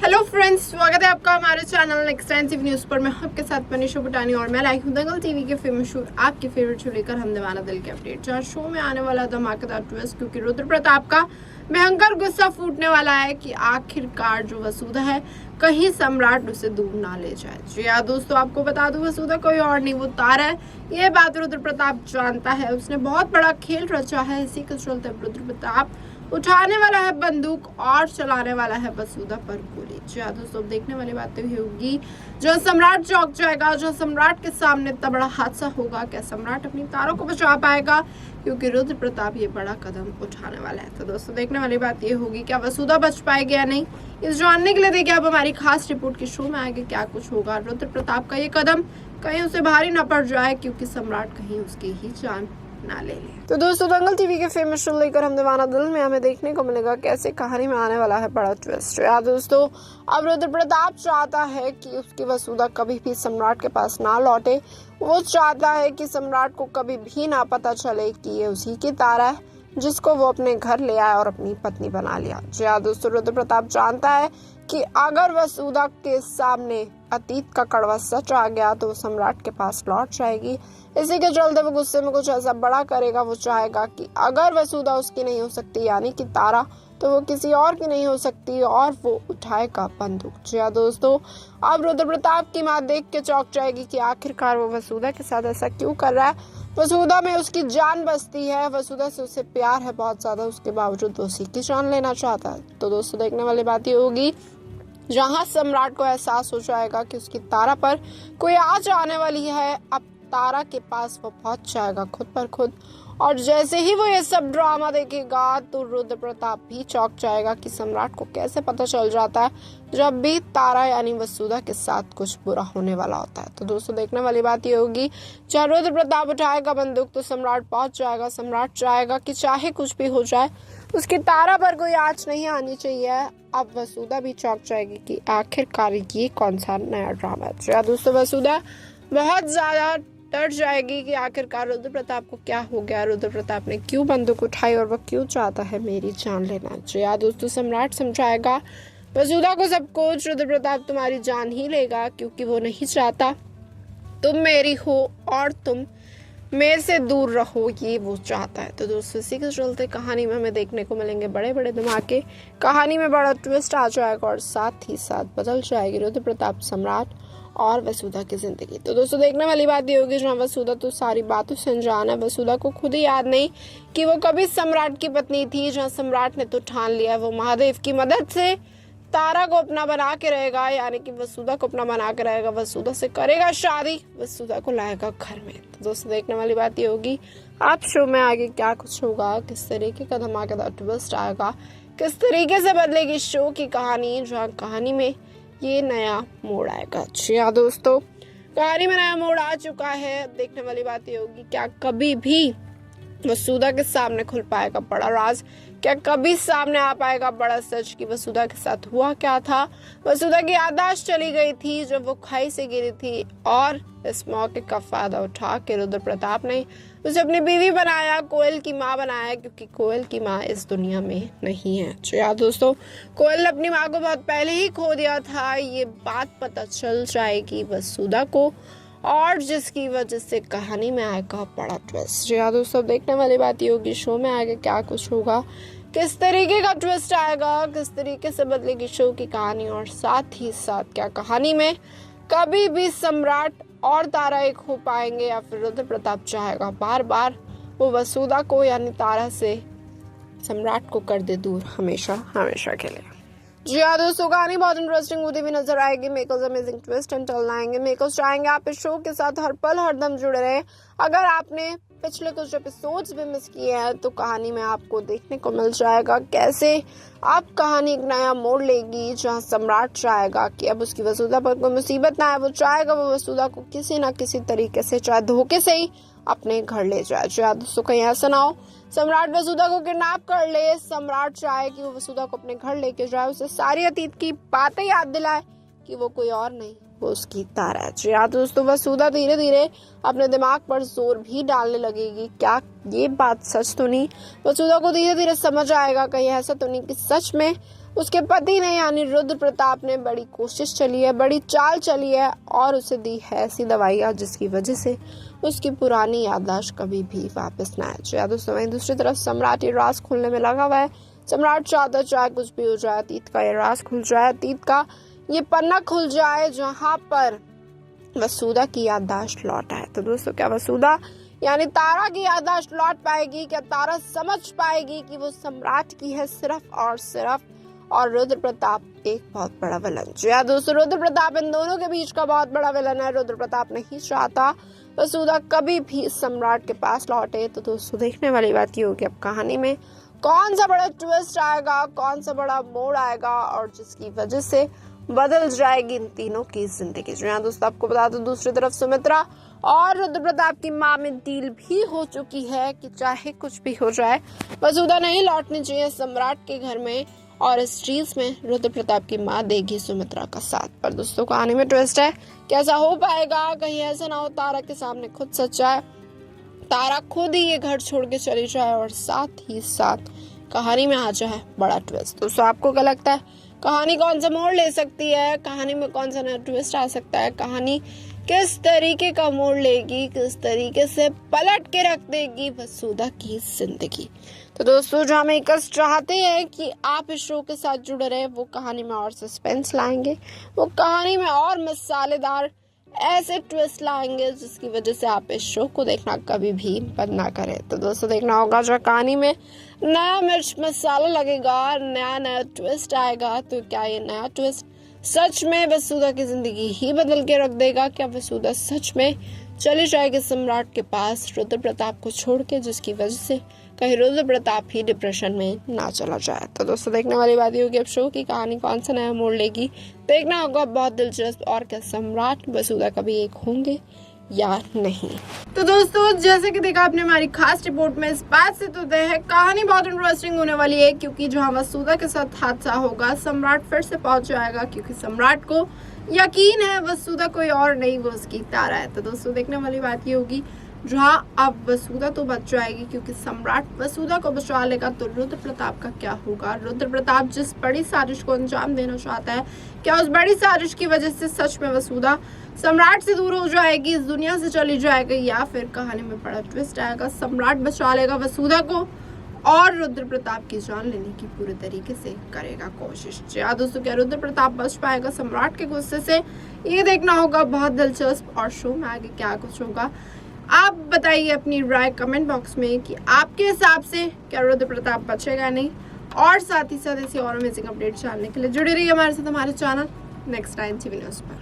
Hello friends, स्वागत है आपका हमारे चैनल एक्सटेंसिव न्यूज़ पर। मैं आपके साथ मनीषा बुटानी और मैं लाई हूं दंगल टीवी के फेमस शो आपके फेवरेट शो लेकर हम दीवाना दिल के अपडेट। जहां शो में आने वाला धमाकेदार ट्विस्ट, क्योंकि रुद्र प्रताप का भयंकर गुस्सा फूटने वाला है कि आखिरकार जो वसुधा है कहीं सम्राट उसे दूर ना ले जाए। जी हाँ दोस्तों, आपको बता दूं वसुधा कोई और नहीं वो तारा है। ये बात रुद्र प्रताप जानता है। उसने बहुत बड़ा खेल रचा है। इसी के चलते रुद्र प्रताप उठाने वाला है बंदूक और चलाने वाला है वसुधा पर गोली। जी हाँ दोस्तों, देखने वाली बात हुई होगी जो सम्राट चौंक जाएगा, जो सम्राट के सामने इतना बड़ा हादसा होगा। क्या सम्राट अपनी तारों को बचा पाएगा? क्योंकि रुद्र प्रताप ये बड़ा कदम उठाने वाला है। तो दोस्तों, देखने वाली बात ये होगी क्या वसुधा बच पाएगी या नहीं। इस जानने के लिए देखिए अब हमारी खास रिपोर्ट के शो में आगे क्या कुछ होगा। रुद्र प्रताप का ये कदम कहीं उसे भारी न पड़ जाए, क्योंकि सम्राट कहीं उसकी ही जान ना ले ले। तो दोस्तों, दंगल टीवी के फेमस शो लेकर हम दीवाना दिल में हमें देखने को मिलेगा कैसे कहानी में आने वाला है बड़ा ट्विस्ट। यार दोस्तों, अब रुद्र प्रताप चाहता है कि उसकी वसुधा कभी भी सम्राट के पास ना लौटे। वो चाहता है कि सम्राट को कभी भी ना पता चले कि ये उसी की तारा है जिसको वो अपने घर ले आया और अपनी पत्नी बना लिया। जी हाँ दोस्तों, रुद्र प्रताप जानता है कि अगर वसुधा के सामने अतीत का कड़वा सच आ गया तो वो सम्राट के पास लौट जाएगी। इसी के चलते वो गुस्से में कुछ ऐसा बड़ा करेगा। वो चाहेगा कि अगर वसुधा उसकी नहीं हो सकती यानी कि तारा, तो वो किसी और की नहीं हो सकती और वो उठाएगा बंदूक। जी हाँ दोस्तों, अब रुद्र प्रताप की माँ देख के चौंक जाएगी कि आखिरकार वो वसुधा के साथ ऐसा क्यों कर रहा है। वसुधा में उसकी जान बसती है, वसुधा से उसे प्यार है बहुत ज्यादा, उसके बावजूद उसी की जान लेना चाहता है। तो दोस्तों, देखने वाली बात ये होगी जहां सम्राट को एहसास हो जाएगा कि उसकी तारा पर कोई आज आने वाली है। अब तारा के पास वो पहुंच जाएगा खुद पर खुद, और जैसे ही वो ये सब ड्रामा देखेगा तो रुद्र प्रताप भी चौंक जाएगा कि सम्राट को कैसे पता चल जाता है जब भी तारा यानी वसुधा के साथ कुछ बुरा होने वाला होता है। तो दोस्तों, देखने वाली बात ये होगी जहाँ रुद्र प्रताप उठाएगा बंदूक तो सम्राट पहुंच जाएगा। सम्राट चाहेगा कि चाहे कुछ भी हो जाए उसकी तारा पर कोई आँच नहीं आनी चाहिए। अब वसुधा भी चौंक जाएगी कि आखिरकार ये कौन सा नया ड्रामा है। दोस्तों, वसुधा बहुत ज्यादा डर जाएगी कि आखिरकार रुद्र प्रताप को क्या हो गया, रुद्र प्रताप ने क्यों बंदूक उठाई और वो क्यों चाहता है मेरी जान लेना। जी दोस्तों, सम्राट समझाएगा वसुधा को सब कुछ। रुद्र प्रताप तुम्हारी जान ही लेगा क्योंकि वो नहीं चाहता तुम मेरी हो और तुम मेरे से दूर रहो, ये वो चाहता है। तो दोस्तों, इसी के चलते कहानी में हमें देखने को मिलेंगे बड़े बड़े धमाके। कहानी में बड़ा ट्विस्ट आ जाएगा और साथ ही साथ बदल जाएगी रुद्र प्रताप, सम्राट और वसुधा की जिंदगी। तो दोस्तों, देखने वाली बात ये होगी जहाँ वसुधा तो सारी बातों से अनजान है। वसुधा को खुद ही याद नहीं कि वो कभी सम्राट की पत्नी थी। जहाँ सम्राट ने तो ठान लिया वो महादेव की मदद से तारा को अपना बना के रहेगा, यानी कि वसुधा को अपना बना के रहेगा, वसुधा से करेगा शादी, वसुधा को लाएगा घर में। तो दोस्तों, देखने वाली बात ये होगी आप शो में आगे क्या कुछ होगा, किस तरीके का धमाकेदार ट्विस्ट आएगा, किस तरीके से बदलेगी शो की कहानी, जहाँ कहानी में ये नया मोड़ आएगा। जी हाँ दोस्तों, कहानी में नया मोड़ आ चुका है। देखने वाली बात ये होगी क्या कभी भी वसुधा के सामने खुल पाएगा बड़ा राज, क्या कभी सामने आ पाएगा बड़ा सच कि वसुधा के साथ हुआ क्या था। वसुधा की याददाश्त चली गई थी जब वो खाई से गिरी थी और इस मौके का फायदा उठा के रुद्र प्रताप ने उसे अपनी बीवी बनाया, कोयल की माँ बनाया, क्योंकि कोयल की माँ इस दुनिया में नहीं है। तो यार दोस्तों, कोयल ने अपनी माँ को बहुत पहले ही खो दिया था। ये बात पता चल जाएगी वसुधा को और जिसकी वजह से कहानी में आएगा बड़ा ट्विस्ट। जी हाँ दोस्तों, देखने वाली बात ये होगी शो में आगे क्या कुछ होगा, किस तरीके का ट्विस्ट आएगा, किस तरीके से बदलेगी शो की कहानी, और साथ ही साथ क्या कहानी में कभी भी सम्राट और तारा एक हो पाएंगे या फिर रुद्र प्रताप चाहेगा बार बार वो वसुधा को यानी तारा से सम्राट को कर दे दूर हमेशा हमेशा के लिए। जी हाँ दोस्तों, कहानी बहुत इंटरेस्टिंग होती हुई नजर आएगी। Makers amazing twist and turn आएंगे। मेकर्स चाहेंगे आप इस शो के साथ हर पल हरदम जुड़े रहे। अगर आपने पिछले कुछ एपिसोड्स भी मिस किए हैं तो कहानी में आपको देखने को मिल जाएगा कैसे अब कहानी एक नया मोड़ लेगी, जहां सम्राट चाहेगा कि अब उसकी वसुधा पर कोई मुसीबत ना आए। वो चाहेगा वो वसुधा को किसी ना किसी तरीके से, चाहे धोखे से ही, अपने घर ले जाए। चाहे दोस्तों कहीं ऐसा ना हो सम्राट वसुधा को किडनैप कर ले। सम्राट चाहे कि वो वसुधा को अपने घर लेके जाए, उसे सारी अतीत की बातें याद दिलाए कि वो कोई और नहीं, वो उसकी तारा है। जी हाँ दोस्तों, वसुधा धीरे धीरे अपने दिमाग पर जोर भी डालने लगेगी। क्या ये बात सच तो नहीं? वसुधा को धीरे धीरे समझ आएगा कहीं ऐसा तो नहीं कि सच में उसके पति ने यानी रुद्र प्रताप ने बड़ी कोशिश चली है, बड़ी चाल चली है और उसे दी है ऐसी दवाइयाँ जिसकी वजह से उसकी पुरानी याददाश्त कभी भी वापस न आए। या दोस्तों वहीं दूसरी तरफ सम्राट ये राज खोलने में लगा हुआ है। सम्राट चाहता चाहे कुछ भी हो जाए, अतीत का ये राज खुल जाए, अतीत का ये पन्ना खुल जाए जहाँ पर वसुधा की याददाश्त लौट आए। तो दोस्तों क्या वसुधा यानी तारा की याददाश्त लौट पाएगी? क्या तारा समझ पाएगी कि वो सम्राट की है सिर्फ और सिर्फ, और रुद्र प्रताप एक बहुत बड़ा विलन? जी हाँ दोस्तों, रुद्र प्रताप इन दोनों के बीच का बहुत बड़ा विलन है। रुद्र प्रताप नहीं चाहता वसुधा कभी भी सम्राट के पास लौटे। तो दोस्तों देखने वाली बात ये होगी अब कहानी में कौन सा बड़ा ट्विस्ट आएगा, कौन सा बड़ा मोड़ आएगा और जिसकी वजह से बदल जाएगी इन तीनों की जिंदगी। जी हाँ दोस्तों, आपको बता दो दूसरी तरफ सुमित्रा और रुद्र प्रताप की मां में डील भी हो चुकी है कि चाहे कुछ भी हो जाए वसुधा नहीं लौटनी चाहिए सम्राट के घर में, और इस चीज में रुद्र प्रताप की मां देगी सुमित्रा का साथ। पर दोस्तों कहानी में ट्विस्ट है, कैसा हो पाएगा? कहीं ऐसा ना हो तारा के सामने खुद सच्चाई, तारा खुद ही ये घर छोड़ के चली जाए और साथ ही साथ कहानी में आ जाए बड़ा ट्विस्ट। दोस्तों आपको क्या लगता है कहानी कौन सा मोड़ ले सकती है? कहानी में कौन सा नया ट्विस्ट आ सकता है? कहानी किस तरीके का मोड़ लेगी, किस तरीके से पलट के रख देगी वसुधा की जिंदगी? तो दोस्तों जो हम एक चाहते हैं कि आप इस शो के साथ जुड़े रहे, वो कहानी में और सस्पेंस लाएंगे, वो कहानी में और मसालेदार ऐसे ट्विस्ट लाएंगे जिसकी वजह से आप इस शो को देखना कभी भी बंद ना करें। तो दोस्तों देखना होगा जो कहानी में नया मिर्च मसाला लगेगा, नया ट्विस्ट आएगा। तो क्या ये नया ट्विस्ट सच में वसुधा की जिंदगी ही बदल के रख देगा? क्या वसुधा सच में चली जाएगी सम्राट के पास रुद्र प्रताप को छोड़ के, जिसकी वजह से कहीं रुद्र प्रताप ही डिप्रेशन में ना चला जाए? तो दोस्तों देखने वाली बात ये होगी अब शो की कहानी कौन सा नया मोड़ लेगी, देखना होगा बहुत दिलचस्प। और क्या सम्राट वसुधा कभी एक होंगे या नहीं? तो दोस्तों जैसे कि देखा आपने हमारी खास रिपोर्ट में, इस बात से तो तय है कहानी बहुत इंटरेस्टिंग होने वाली है, क्योंकि जहां वसुधा के साथ हादसा होगा सम्राट फिर से पहुंच जाएगा, क्योंकि सम्राट को यकीन है वसुधा कोई और नहीं, वो उसकी तारा है। तो दोस्तों देखने वाली बात ये होगी जहां अब वसुधा तो बच जाएगी, क्योंकि सम्राट वसुधा को बचा लेगा, तो रुद्र प्रताप का क्या होगा? रुद्र प्रताप जिस बड़ी साजिश को अंजाम देना चाहता है, क्या उस बड़ी साजिश की वजह से सच में वसुधा सम्राट से दूर हो जाएगी, इस दुनिया से चली जाएगी, या फिर कहानी में बड़ा ट्विस्ट आएगा, सम्राट बचा लेगा वसुधा को और रुद्र प्रताप की जान लेने की पूरे तरीके से करेगा कोशिश? या दोस्तों क्या रुद्र प्रताप बच पाएगा सम्राट के गुस्से से? ये देखना होगा बहुत दिलचस्प, और शो में आगे क्या कुछ होगा आप बताइए अपनी राय कमेंट बॉक्स में कि आपके हिसाब से क्या रुद्र प्रताप बचेगा नहीं। और साथ ही साथ ऐसी और अमेजिंग अपडेट जानने के लिए जुड़े रहिए हमारे साथ, हमारे channel next time TV news पर।